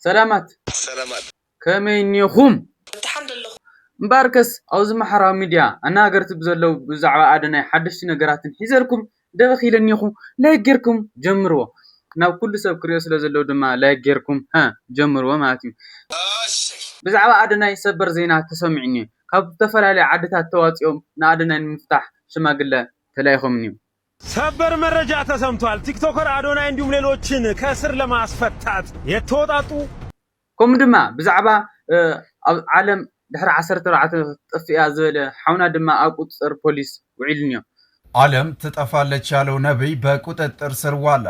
سلامات كمينيخم مباركس أوز محرا ميديا أنا قرت بزلو بزعوا أدنى حدش نجاراتن حزركم داخلنيخم لا يجركم جمروا ناو كل سب كريوس لزلو دما لا يجركم جمروا ماتي بزعوا أدنى سبر زينات تسمعني كاب تفرع عدتها التواتيوم نادنا المفتاح شماقله تلايخمنيو ሰበር መረጃ ተሰምቷል ቲክቶከር አዶናይ እንዲሁም ሌሎችን ከስር ለማስፈታት የተወጣጡ ኮምድማ ብዛዕባ ዓለም ድሕሪ 14 ጥፍያ ዝበለ ሓውና ድማ ኣብ ቁጥጥር ፖሊስ ውዒልንዮ ዓለም ትጠፋለች ያለው ነብይ በቁጥጥር ስር ዋለ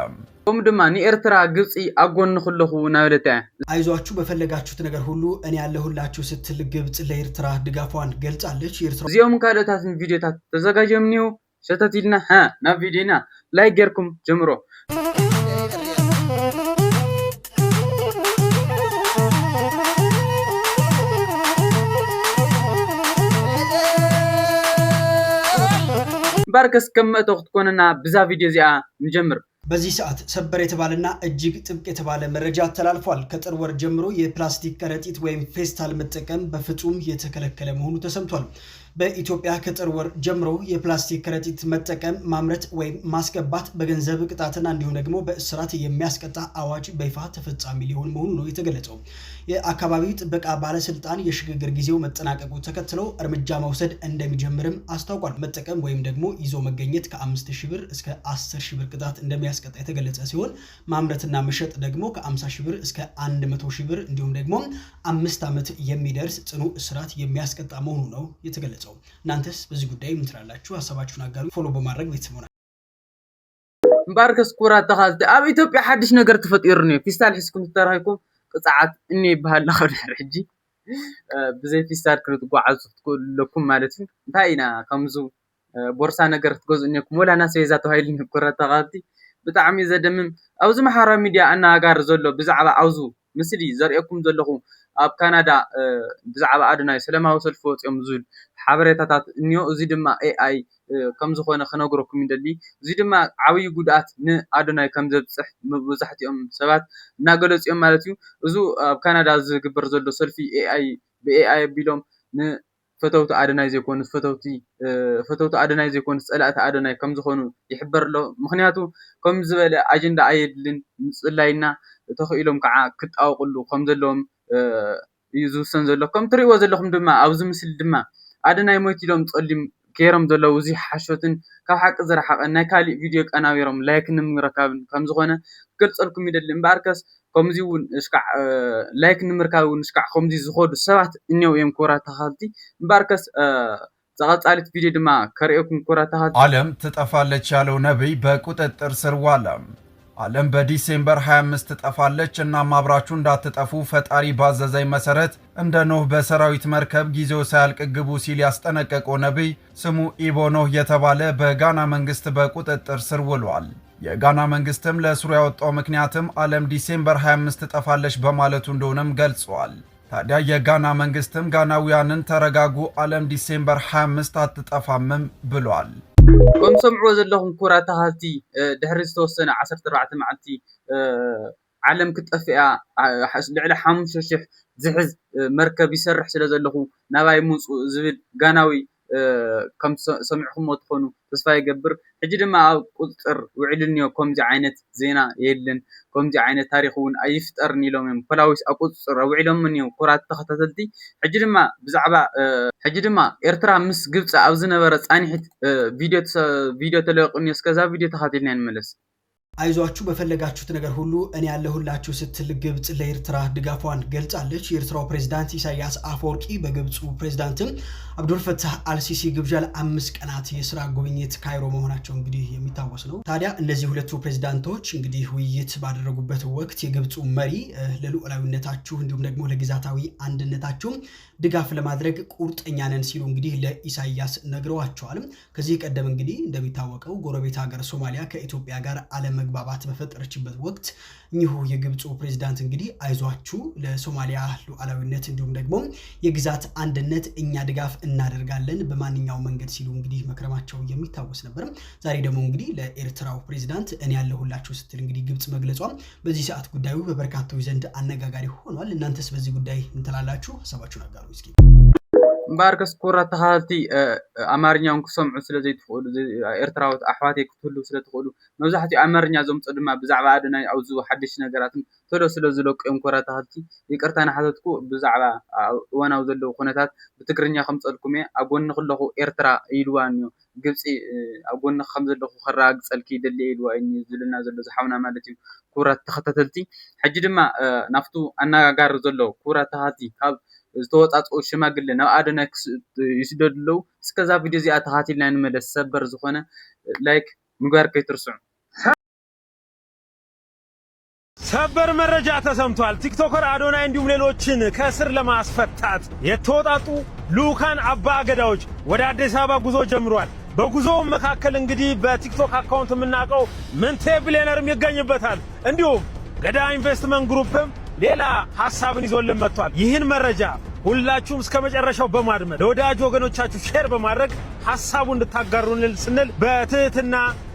ኮምድማ ንኤርትራ ግብጽ አጎን ኩልኹ ናበለታ አይዟችሁ በፈለጋችሁት ነገር ሁሉ እኔ ያለሁላችሁ ስትል ግብጽ ለኤርትራ ድጋፏን ገልጻለች ኤርትራ ዚኦም ካለታትን ቪዲዮታት ተዘጋጀምኒው شتاتيلنا نافيدينا لايك جيركم جمرو باركس كم تكوننا بزا فيديو زي نجمر በዚህ ሰዓት ሰበር የተባለና እጅግ ጥብቅ የተባለ መረጃ ተላልፏል ከጥር ወር ጀምሮ የፕላስቲክ ከረጢት ወይም ፌስታል መጠቀም በፍጹም የተከለከለ መሆኑ ተሰምቷል በኢትዮጵያ ከጥር ወር ጀምሮ የፕላስቲክ ከረጢት መጠቀም ማምረት ወይም ማስገባት በገንዘብ ቅጣትና እንዲሁ ደግሞ በእስራት የሚያስቀጣ አዋጅ በይፋ ተፈጻሚ ሊሆን መሆኑ ነው የተገለጸው የአካባቢው ጥበቃ ባለስልጣን የሽግግር ጊዜው መጠናቀቁ ተከትሎ እርምጃ መውሰድ እንደሚጀምርም አስታውቋል መጠቀም ወይም ደግሞ ይዞ መገኘት ከ5000 ብር እስከ 10000 ብር ቅጣት እንደሚያስቀጣ የተገለጸ ሲሆን ማምረትና መሸጥ ደግሞ ከ50000 ብር እስከ 100000 ብር እንዲሁም ደግሞ 5 ዓመት የሚደርስ ጽኑ እስራት የሚያስቀጣ መሆኑ ነው የተገለጸው እናንተስ በዚህ ጉዳይ ምን ትላላችሁ ሐሳባችሁን አጋሩ ፎሎ በማድረግ ቤተሰቡና مباركس كورات تخالتي اب ኢትዮጵያ حدش ነገር ተፈጥሩ ነው ፊስታል ሒስኩም ተራይኩም قصعات اني بهال لاخذ حجي بزي فيستار كنت قاعد لكم مالتي انتاينا كمزو بورصه ነገር تغوز انكم ولا ناس يزاتو هايل كورات تغالتي بتعمي زدمم اوز محرا ميديا انا غار زلو بزعبا اوزو مسلي زريكم زلخو اب كندا بزعبا ادناي سلاماو سلفوت يوم زول حبريتات انيو ازي دما اي اي كم زخونه خنغركم يدلي زي دما عوي غدات ن ادناي كم زبصح مبزحتيهم سبات ناغلصيهم مالتيو ازو اب كندا زغبر زلو سلفي اي اي باي اي بيلوم ن فتوت ادناي زيكون فتوت ادناي زيكون صلات ادناي كم زخونو يحبر له مخنياتو كم زبل اجندا ايدلن مصلاينا تخيلهم كع كتاوقلو كم زلهم يزوسن زلو كم تريو زلهم دما ابز مسل دما ادناي مويتيلهم تصليم كيرم زلو زي حشوتن كاب حق زرحق اناي كالي فيديو قناويرم لايك نمركابن كم زخونه قلصلكم يدلن باركس كمزيون اسكع لايك نمركاون اسكع كمزي زخود سبات انيو يم كورا تخالتي باركس زغطالت فيديو دما كريكم كورا تخالتي ዓለም ትጠፋለች ያለው ነብይ በቁጥጥር ስር ዋለ ዓለም በዲሴምበር 25 ትጠፋለች እና ማብራቹ እንዳትጠፉ ፈጣሪ ባዘዘኝ መሰረት እንደ ኖህ በሰራዊት መርከብ ጊዜው ሳያልቅ ግቡ ሲል ያስጠነቀቀው ነብይ ስሙ ኢቦኖህ የተባለ በጋና መንግስት በቁጥጥር ስር ውሏል የጋና መንግስትም ለስሩ ያወጣው ምክንያትም ዓለም ዲሴምበር 25 ትጠፋለች በማለቱ እንደሆነም ገልጿል ታዲያ የጋና መንግስትም ጋናውያንን ተረጋጉ ዓለም ዲሴምበር 25 አትጠፋም ብሏል كم سمعوا زلهم كرة تهالتي دحرز توسنا 14 معلتي عالم كتفئة لعلى حمش شح زحز مركب يسرح سلا زلهم نباي موس زبل قناوي كم سمعهم وتخونوا تصفى يقبر حجد ما قطر وعلنيو كم زي عينة زينة يلن كم زي عينة تاريخون أيفترني لهم فلاويس أقطر وعلم منيو كرة تختتلتي حجد ما بزعبا حجد ما إرترا مس قبص أوزنا برس أني حت فيديو تلاقوني اسكذا فيديو تخاتلني الملس አይዟችሁ በፈለጋችሁት ነገር ሁሉ እኔ ያለሁላችሁ ስትል ግብጽ ለኤርትራ ድጋፏን ገልጻለች የኤርትራው ፕሬዝዳንት ኢሳያስ አፈወርቂ በግብጹ ፕሬዝዳንት አብዱል ፈታህ አልሲሲ ግብዣ ለ5 ቀናት የሥራ ጉብኝት ካይሮ መሆናቸው እንግዲህ የሚታወስ ነው ታዲያ እነዚህ ሁለቱ ፕሬዝዳንቶች እንግዲህ ውይይት ባደረጉበት ወቅት የግብጹ መሪ ለሉዓላዊነታችሁ እንዲሁም ደግሞ ለግዛታዊ አንድነታችሁ ድጋፍ ለማድረግ ቁርጠኛ ነን ሲሉ እንግዲህ ለኢሳያስ ነግረዋቸዋል ከዚህ ቀደም እንግዲህ እንደሚታወቀው ጎረቤት ሀገር ሶማሊያ ከኢትዮጵያ ጋር አለመ አለመግባባት በፈጠረችበት ወቅት እኚሁ የግብፁ ፕሬዚዳንት እንግዲህ አይዟችሁ ለሶማሊያ ሉዓላዊነት እንዲሁም ደግሞ የግዛት አንድነት እኛ ድጋፍ እናደርጋለን በማንኛውም መንገድ ሲሉ እንግዲህ መክረማቸው የሚታወስ ነበር። ዛሬ ደግሞ እንግዲህ ለኤርትራው ፕሬዚዳንት እኔ ያለሁላችሁ ስትል እንግዲህ ግብፅ መግለጿ በዚህ ሰዓት ጉዳዩ በበርካታዎች ዘንድ አነጋጋሪ ሆኗል። እናንተስ በዚህ ጉዳይ ምን ትላላችሁ? ሀሳባችሁን አጋሩ እስኪ። مباركس كورة تهالتي أمارنيا كسمع سلا زي تقول إرتراو أحواتي كتلو سلا تقولوا نوزحتي أمارنيا زوم تقدم بزعبة عدنا أو زو حدش نجاراتهم تلو سلا زلوك أم كورة تهالتي يكرتنا حدثكو بزعبة وانا وزلو خناتات بتكرنيا خمس الكمية أقول نخلقو إرترا إيلوانيو جبسي أقول نخمس له خراج سلكي دلي إيلواني زلنا زلو زحونا مالتي كورة تختتلتي حجد ما نفتو أنا جار زلو كورة تهالتي هاب ዝተወጣጽኡ ሽማግለ ናብ ኣደና ይስደድለው እስከዛ ቪድዮ እዚኣ ተኻቲልና ንመለስ ሰበር ዝኾነ ላይክ ምግባር ከይትርስዑ። ሰበር መረጃ ተሰምቷል። ቲክቶከር አዶናይ እንዲሁም ሌሎችን ከእስር ለማስፈታት የተወጣጡ ልኡካን አባ ገዳዎች ወደ አዲስ አበባ ጉዞ ጀምሯል። በጉዞው መካከል እንግዲህ በቲክቶክ አካውንት የምናውቀው ምንቴ ቢሊየነርም ይገኝበታል። እንዲሁም ገዳ ኢንቨስትመንት ግሩፕም ሌላ ሐሳብን ይዞልን መጥቷል። ይህን መረጃ ሁላችሁም እስከ መጨረሻው በማድመጥ ለወዳጅ ወገኖቻችሁ ሼር በማድረግ ሐሳቡን እንድታጋሩልን ስንል በትህትና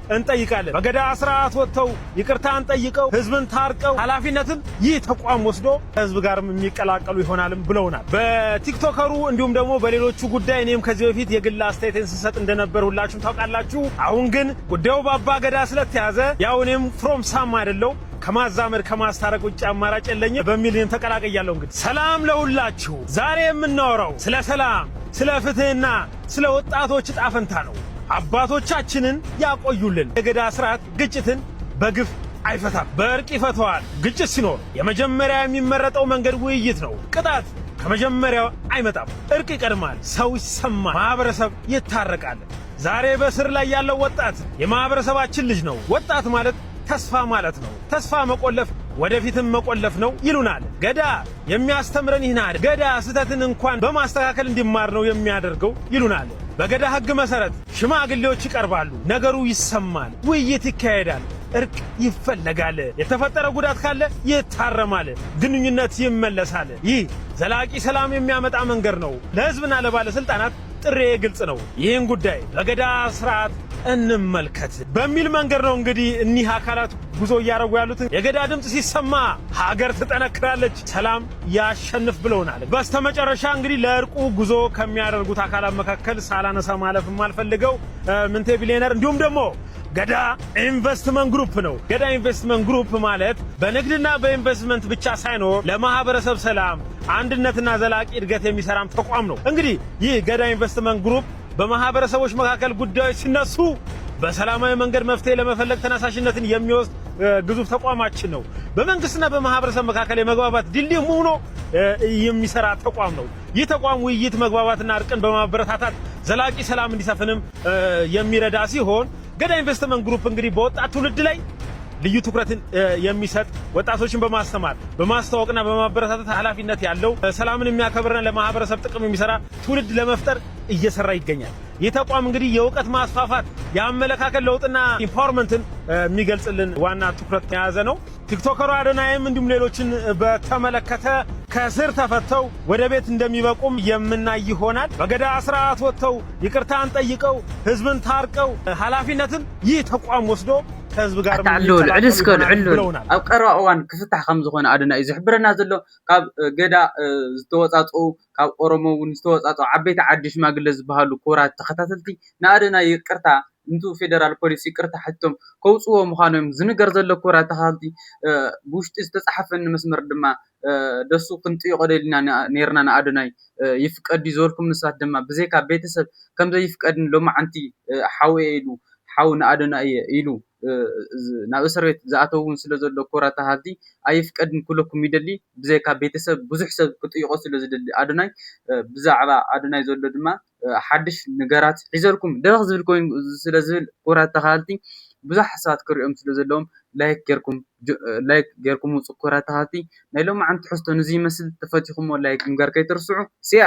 እንጠይቃለን። በገዳ ስርዓት ወጥተው ይቅርታን ጠይቀው ህዝብን ታርቀው ኃላፊነትን ይህ ተቋም ወስዶ ህዝብ ጋርም የሚቀላቀሉ ይሆናልም ብለውናል። በቲክቶከሩ እንዲሁም ደግሞ በሌሎቹ ጉዳይ እኔም ከዚህ በፊት የግል አስተያየትን ስሰጥ እንደነበር ሁላችሁም ታውቃላችሁ። አሁን ግን ጉዳዩ በአባ ገዳ ስለተያዘ ያው እኔም ፍሮም ሳም አይደለው ከማዛመድ ከማስታረቅ ውጭ አማራጭ የለኝም በሚል እኔም ተቀላቅያለሁ። እንግዲህ ሰላም ለሁላችሁ። ዛሬ የምናወራው ስለ ሰላም፣ ስለ ፍትህና ስለ ወጣቶች ዕጣ ፈንታ ነው። አባቶቻችንን ያቆዩልን የገዳ ስርዓት ግጭትን በግፍ አይፈታም፣ በእርቅ ይፈተዋል። ግጭት ሲኖር የመጀመሪያ የሚመረጠው መንገድ ውይይት ነው። ቅጣት ከመጀመሪያው አይመጣም፣ እርቅ ይቀድማል። ሰው ይሰማል፣ ማህበረሰብ ይታረቃል። ዛሬ በስር ላይ ያለው ወጣት የማህበረሰባችን ልጅ ነው። ወጣት ማለት ተስፋ ማለት ነው። ተስፋ መቆለፍ ወደፊትም መቆለፍ ነው ይሉናል። ገዳ የሚያስተምረን ይህናል። ገዳ ስህተትን እንኳን በማስተካከል እንዲማር ነው የሚያደርገው ይሉናል። በገዳ ህግ መሰረት ሽማግሌዎች ይቀርባሉ፣ ነገሩ ይሰማል፣ ውይይት ይካሄዳል፣ እርቅ ይፈለጋል፣ የተፈጠረ ጉዳት ካለ ይታረማል፣ ግንኙነት ይመለሳል። ይህ ዘላቂ ሰላም የሚያመጣ መንገድ ነው። ለህዝብና ለባለስልጣናት ጥሬ ግልጽ ነው። ይህን ጉዳይ በገዳ ስርዓት እንመልከት በሚል መንገድ ነው እንግዲህ እኒህ አካላት ጉዞ እያደረጉ ያሉትን። የገዳ ድምፅ ሲሰማ ሀገር ትጠነክራለች፣ ሰላም ያሸንፍ ብለውናል። በስተመጨረሻ እንግዲህ ለእርቁ ጉዞ ከሚያደርጉት አካላት መካከል ሳላነሳ ማለፍ የማልፈልገው ምንቴ ቢሊየነር እንዲሁም ደግሞ ገዳ ኢንቨስትመንት ግሩፕ ነው። ገዳ ኢንቨስትመንት ግሩፕ ማለት በንግድና በኢንቨስትመንት ብቻ ሳይኖር ለማህበረሰብ ሰላም፣ አንድነትና ዘላቂ እድገት የሚሰራም ተቋም ነው። እንግዲህ ይህ ገዳ ኢንቨስትመንት ግሩፕ በማህበረሰቦች መካከል ጉዳዮች ሲነሱ በሰላማዊ መንገድ መፍትሄ ለመፈለግ ተነሳሽነትን የሚወስድ ግዙፍ ተቋማችን ነው። በመንግስትና በማህበረሰብ መካከል የመግባባት ድልድይ ሆኖ የሚሰራ ተቋም ነው። ይህ ተቋም ውይይት፣ መግባባትና እርቅን በማበረታታት ዘላቂ ሰላም እንዲሰፍንም የሚረዳ ሲሆን ገዳ ኢንቨስትመንት ግሩፕ እንግዲህ በወጣት ትውልድ ላይ ልዩ ትኩረትን የሚሰጥ ወጣቶችን በማስተማር በማስተዋወቅና በማበረታታት ኃላፊነት ያለው ሰላምን የሚያከብርና ለማህበረሰብ ጥቅም የሚሰራ ትውልድ ለመፍጠር እየሰራ ይገኛል። ይህ ተቋም እንግዲህ የእውቀት ማስፋፋት፣ የአመለካከት ለውጥና ኢምፓወርመንትን የሚገልጽልን ዋና ትኩረት የያዘ ነው። ቲክቶከሩ አዶናይም እንዲሁም ሌሎችን በተመለከተ ከስር ተፈተው ወደ ቤት እንደሚበቁም የምናይ ይሆናል። በገዳ ስርዓት ወጥተው ይቅርታን ጠይቀው ህዝብን ታርቀው ኃላፊነትን ይህ ተቋም ወስዶ ከህዝብ ጋር ብለውናል። ኣብ ቀረባ እዋን ክፍታሕ ከም ዝኾነ ኣዶናይ እዩ ዝሕብረና ዘሎ። ካብ ገዳ ዝተወጻጽኡ ካብ ኦሮሞ እውን ዝተወጻጽኡ ዓበይቲ ዓዲ ሽማግለ ዝበሃሉ ክቡራት ተኸታተልቲ ንኣዶናይ ይቅርታ እንቱ ፌደራል ፖሊስ ይቅርታ ሕቶም ከውፅዎ ምዃኖም ዝንገር ዘሎ ክቡራት ተኸታተልቲ ብውሽጢ ዝተጻሕፈኒ መስመር ድማ ደሱ ክንጥይቆ ደሊና ነርና ንኣዶናይ ይፍቀድ ዝበልኩም ንሳት ድማ ብዘይካ ቤተሰብ ከም ዘይፍቀድን ሎማዓንቲ ሓውየ ኢሉ ሓው ንኣዶናይ ኢሉ ናብ እስር ቤት ዝኣተውን ስለ ዘሎ ክቡራት ተኸታተልቲ ኣይፍቀድን ኩለኩም ይደሊ ብዘይካ ቤተሰብ ብዙሕ ሰብ ክጥይቆ ስለ ዝደሊ ኣዶናይ ብዛዕባ ኣዶናይ ዘሎ ድማ ሓድሽ ነገራት ሒዘልኩም ደረኽ ዝብል ኮይኑ ስለ ዝብል ክቡራት ተኸታተልቲ ብዙሕ ሰባት ክሪኦም ስለ ዘለዎም ላይክ ጌርኩም ውፅእ ክቡራት ተኸታተልቲ። ናይ ሎማዓንቲ ሕዝቶ ነዚ ይመስል። ተፈቲኹሞ ላይክ ምግባር ከይትርስዑ። ሲያ